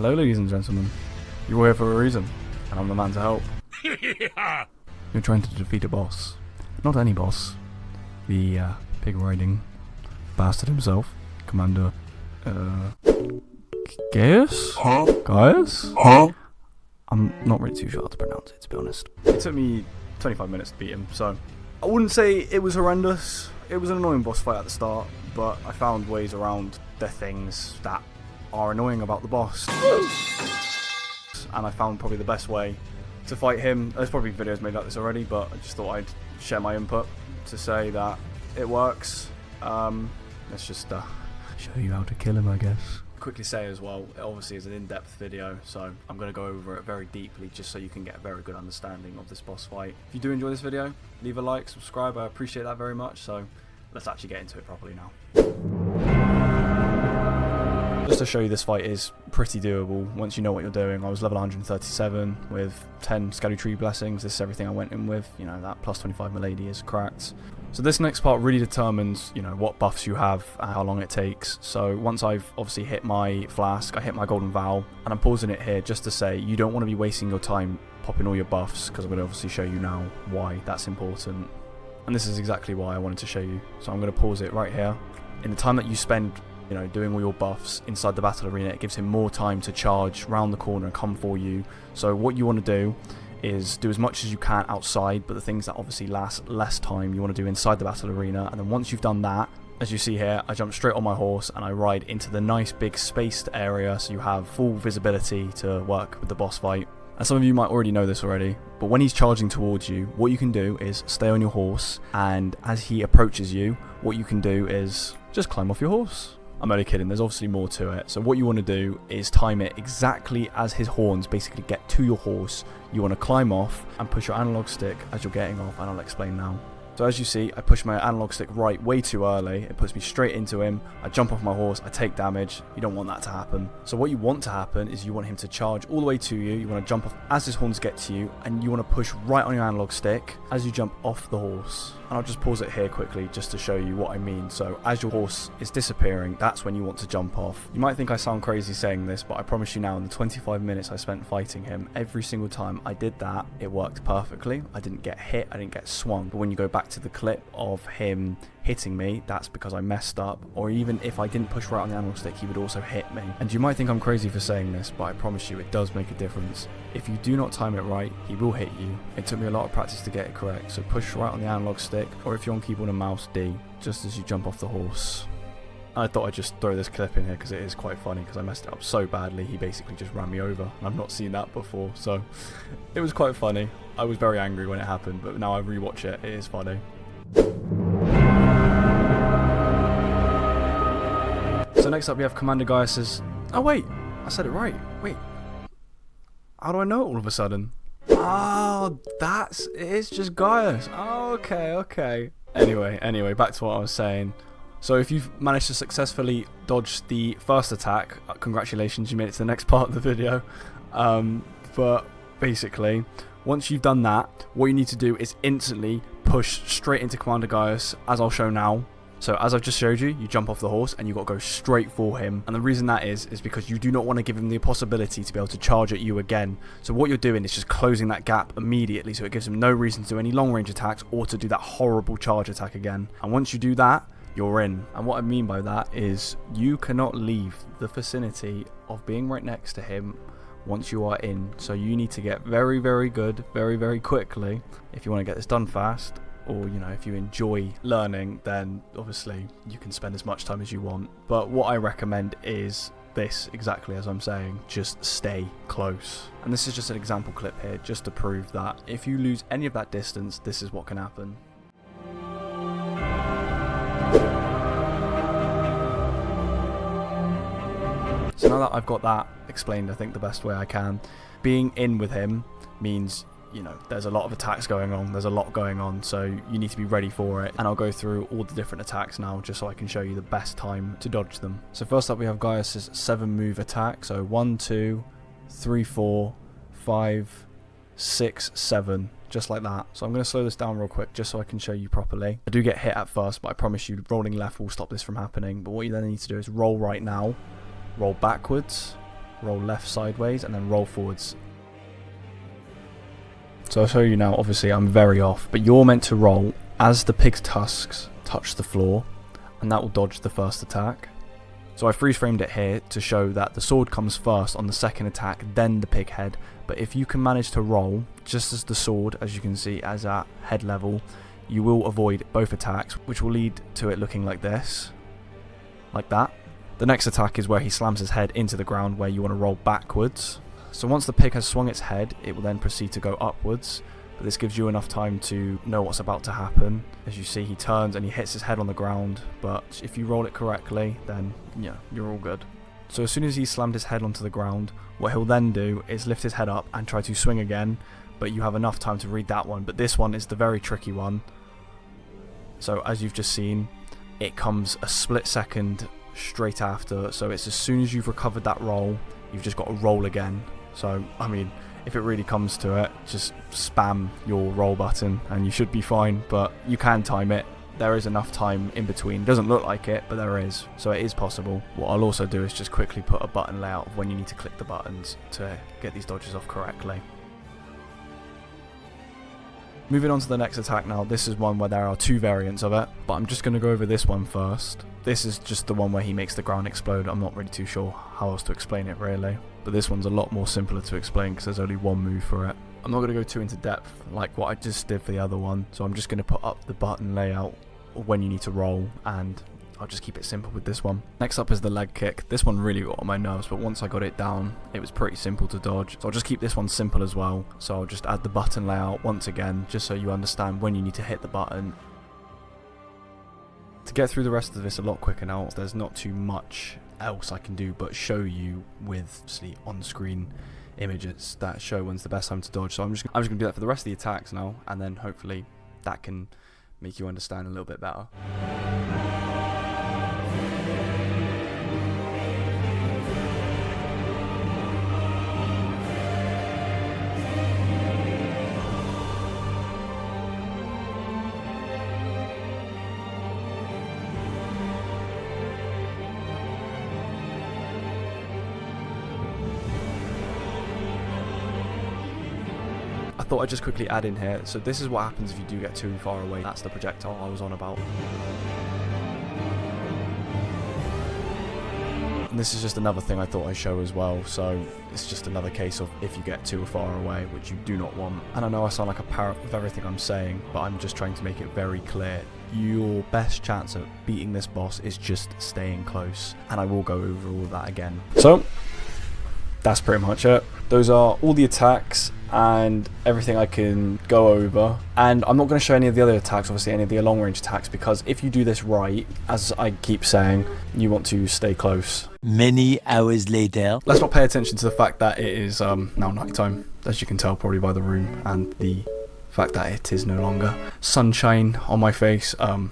Hello, ladies and gentlemen. You're here for a reason, and I'm the man to help. You're trying to defeat a boss. Not any boss. The pig-riding bastard himself, Commander Gaius? Huh? Gaius? Huh? I'm not really too sure how to pronounce it, to be honest. It took me 25 minutes to beat him, so I wouldn't say it was horrendous. It was an annoying boss fight at the start, but I found ways around the things that are annoying about the boss. And I found probably the best way to fight him. There's probably videos made like this already, but I just thought I'd share my input to say that it works. Let's just show you how to kill him, I guess. Quickly say as well, it obviously is an in-depth video, so I'm going to go over it very deeply just so you can get a very good understanding of this boss fight. If you do enjoy this video, leave a like, subscribe, I appreciate that very much. So let's actually get into it properly now. Just to show you, this fight is pretty doable once you know what you're doing. I was level 137 with 10 Scadutree blessings. This is everything I went in with. You know, that plus 25 Milady is cracked. So this next part really determines, you know, what buffs you have and how long it takes. So once I've obviously hit my flask, I hit my golden vow, and I'm pausing it here just to say you don't want to be wasting your time popping all your buffs, because I'm going to obviously show you now why that's important. And this is exactly why I wanted to show you. So I'm going to pause it right here. In the time that you spend, you know, doing all your buffs inside the battle arena, it gives him more time to charge round the corner and come for you. So what you want to do is do as much as you can outside, but the things that obviously last less time you want to do inside the battle arena. And then once you've done that, as you see here, I jump straight on my horse and I ride into the nice big spaced area, so you have full visibility to work with the boss fight. And some of you might already know this already, but when he's charging towards you, what you can do is stay on your horse, and as he approaches you, what you can do is just climb off your horse. I'm only kidding, there's obviously more to it. So what you want to do is time it exactly as his horns basically get to your horse. You want to climb off and push your analog stick as you're getting off, and I'll explain now. So as you see, I push my analog stick right way too early. It puts me straight into him. I jump off my horse, I take damage. You don't want that to happen. So what you want to happen is you want him to charge all the way to you. You want to jump off as his horns get to you, and you want to push right on your analog stick as you jump off the horse. And I'll just pause it here quickly just to show you what I mean. So as your horse is disappearing, that's when you want to jump off. You might think I sound crazy saying this, but I promise you now, in the 25 minutes I spent fighting him, every single time I did that, it worked perfectly. I didn't get hit, I didn't get swung. But when you go back to the clip of him hitting me, that's because I messed up. Or even if I didn't push right on the analog stick, he would also hit me. And you might think I'm crazy for saying this, but I promise you it does make a difference. If you do not time it right, he will hit you. It took me a lot of practice to get it correct, so push right on the analog stick, or if you're on keyboard and mouse, D, just as you jump off the horse. I thought I'd just throw this clip in here because it is quite funny, because I messed it up so badly, he basically just ran me over, and I've not seen that before, so it was quite funny. I was very angry when it happened, but now I rewatch it, it is funny. So next up we have Commander Gaius's... Oh wait, I said it right. Wait. How do I know it all of a sudden? Oh, it is just Gaius. Oh, okay. Anyway, back to what I was saying. So if you've managed to successfully dodge the first attack, congratulations, you made it to the next part of the video. But basically, once you've done that, what you need to do is instantly push straight into Commander Gaius, as I'll show now. So as I've just showed you, you jump off the horse and you've got to go straight for him. And the reason that is because you do not want to give him the possibility to be able to charge at you again. So what you're doing is just closing that gap immediately, so it gives him no reason to do any long range attacks or to do that horrible charge attack again. And once you do that, you're in. And what I mean by that is you cannot leave the vicinity of being right next to him once you are in. So you need to get very, very good very, very quickly if you want to get this done fast. Or, you know, if you enjoy learning, then obviously you can spend as much time as you want. But what I recommend is this, exactly as I'm saying, just stay close. And this is just an example clip here, just to prove that if you lose any of that distance, this is what can happen. So now that I've got that explained, I think the best way I can, being in with him means, you know, there's a lot of attacks going on, there's a lot going on, so you need to be ready for it. And I'll go through all the different attacks now, just so I can show you the best time to dodge them. So first up we have Gaius's 7 move attack. So 1, 2, 3, 4, 5, 6, 7, just like that. So I'm going to slow this down real quick just so I can show you properly. I do get hit at first, but I promise you rolling left will stop this from happening. But what you then need to do is roll right now, roll backwards, roll left sideways, and then roll forwards. So I'll show you now. Obviously I'm very off, but you're meant to roll as the pig's tusks touch the floor, and that will dodge the first attack. So I freeze framed it here to show that the sword comes first on the second attack, then the pig head. But if you can manage to roll just as the sword, as you can see, as at head level, you will avoid both attacks, which will lead to it looking like this, like that. The next attack is where he slams his head into the ground, where you want to roll backwards. So once the pig has swung its head, it will then proceed to go upwards, but this gives you enough time to know what's about to happen. As you see, he turns and he hits his head on the ground, but if you roll it correctly, then yeah, you're all good. So as soon as he slammed his head onto the ground, what he'll then do is lift his head up and try to swing again, but you have enough time to read that one. But this one is the very tricky one. So as you've just seen, it comes a split second straight after, so it's as soon as you've recovered that roll, you've just got to roll again. So I mean, if it really comes to it, just spam your roll button and you should be fine, but you can time it. There is enough time in between. Doesn't look like it, but there is, so it is possible. What I'll also do is just quickly put a button layout of when you need to click the buttons to get these dodges off correctly. Moving on to the next attack now. This is one where there are two variants of it, but I'm just going to go over this one first. This is just the one where he makes the ground explode. I'm not really too sure how else to explain it really, but this one's a lot more simpler to explain because there's only one move for it. I'm not going to go too into depth like what I just did for the other one, so I'm just going to put up the button layout when you need to roll, and I'll just keep it simple with this one. Next up is the leg kick. This one really got on my nerves, but once I got it down, it was pretty simple to dodge. So I'll just keep this one simple as well. So I'll just add the button layout once again, just so you understand when you need to hit the button. To get through the rest of this a lot quicker now, there's not too much else I can do but show you with obviously on-screen images that show when's the best time to dodge. So I'm just going to do that for the rest of the attacks now, and then hopefully that can make you understand a little bit better. I thought I'd just quickly add in here, so this is what happens if you do get too far away. That's the projectile I was on about. And this is just another thing I thought I'd show as well, so it's just another case of if you get too far away, which you do not want. And I know I sound like a parrot with everything I'm saying, but I'm just trying to make it very clear. Your best chance of beating this boss is just staying close, and I will go over all of that again. So that's pretty much it. Those are all the attacks and everything I can go over, and I'm not going to show any of the other attacks, obviously any of the long range attacks, because if you do this right, as I keep saying, you want to stay close. Many hours later. Let's not pay attention to the fact that it is now nighttime, as you can tell probably by the room and the fact that it is no longer sunshine on my face. I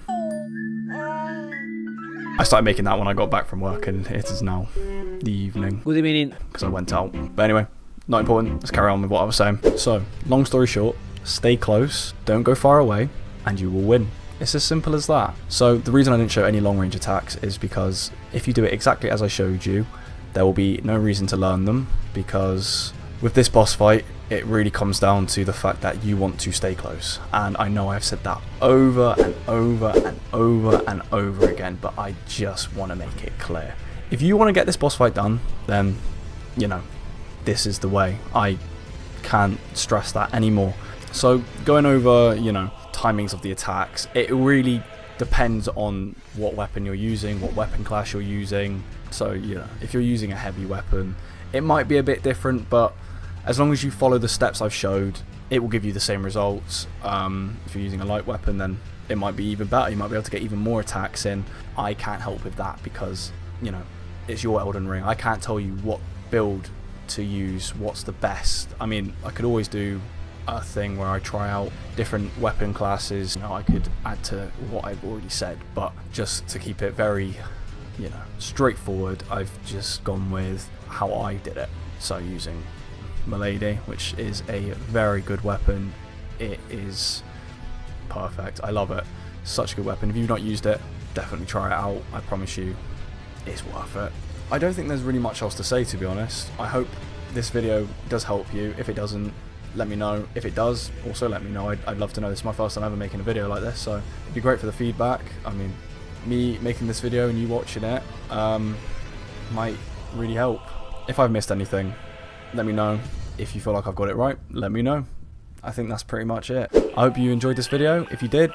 started making that when I got back from work, and it is now the evening. What do you mean? Because I went out. But anyway, not important. Let's carry on with what I was saying. So, long story short, stay close, don't go far away, and you will win. It's as simple as that. So the reason I didn't show any long range attacks is because if you do it exactly as I showed you, there will be no reason to learn them, because with this boss fight, it really comes down to the fact that you want to stay close. And I know I've said that over and over and over and over again, but I just want to make it clear. If you want to get this boss fight done, then, you know, this is the way. I can't stress that anymore. So going over, you know, timings of the attacks, it really depends on what weapon you're using, what weapon class you're using. So, you know, if you're using a heavy weapon, it might be a bit different, but as long as you follow the steps I've showed, it will give you the same results. If you're using a light weapon, then it might be even better. You might be able to get even more attacks in. I can't help with that because, you know, it's your Elden Ring. I can't tell you what build to use, what's the best. I mean, I could always do a thing where I try out different weapon classes. You know, I could add to what I've already said, but just to keep it very, you know, straightforward, I've just gone with how I did it. So using Milady, which is a very good weapon. It is perfect. I love it. Such a good weapon. If you've not used it, definitely try it out. I promise you, it's worth it. I don't think there's really much else to say, to be honest. I hope this video does help you. If it doesn't, let me know. If it does, also let me know. I'd love to know. This is my first time ever making a video like this, so it'd be great for the feedback. I mean, me making this video and you watching it might really help. If I've missed anything, let me know. If you feel like I've got it right, let me know. I think that's pretty much it. I hope you enjoyed this video. If you did,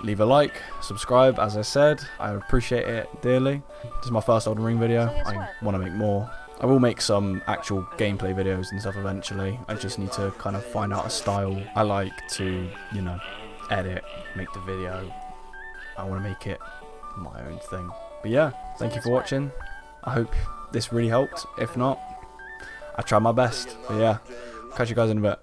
leave a like, subscribe, as I said. I appreciate it dearly. This is my first Elden Ring video. I want to make more. I will make some actual gameplay videos and stuff eventually. I just need to kind of find out a style I like to, you know, edit, make the video. I want to make it my own thing. But yeah, thank you for watching. I hope this really helped. If not, I tried my best. But yeah, catch you guys in a bit.